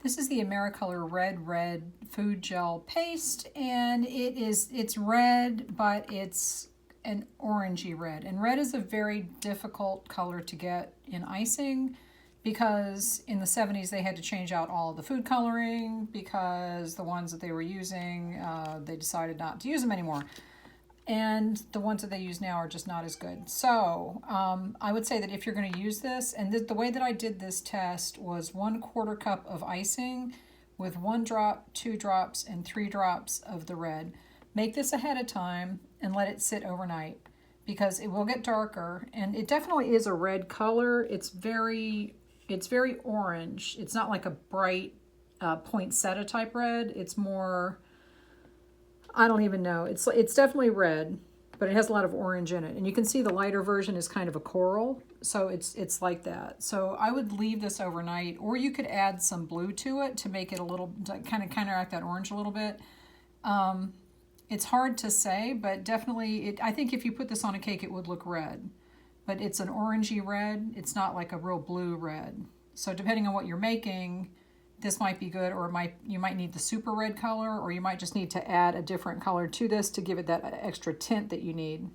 This is the Americolor Red Food Gel Paste, and it's red, but it's an orangey red. And red is a very difficult color to get in icing because in the 70s they had to change out all of the food coloring because the ones that they were using, they decided not to use them anymore. And the ones that they use now are just not as good. So I would say that if you're going to use this, and the way that I did this test was 1/4 cup of icing with 1 drop, 2 drops, and 3 drops of the red. Make this ahead of time and let it sit overnight because it will get darker, and it definitely is a red color. It's very orange. It's not like a bright poinsettia type red. It's more, I don't even know. It's definitely red, but it has a lot of orange in it. And you can see the lighter version is kind of a coral, so it's like that. So I would leave this overnight, or you could add some blue to it to make it a little, to kind of counteract that orange a little bit. It's hard to say, but definitely, I think if you put this on a cake, it would look red. But it's an orangey red. It's not like a real blue red. So depending on what you're making, this might be good, or you might need the super red color, or you might just need to add a different color to this to give it that extra tint that you need.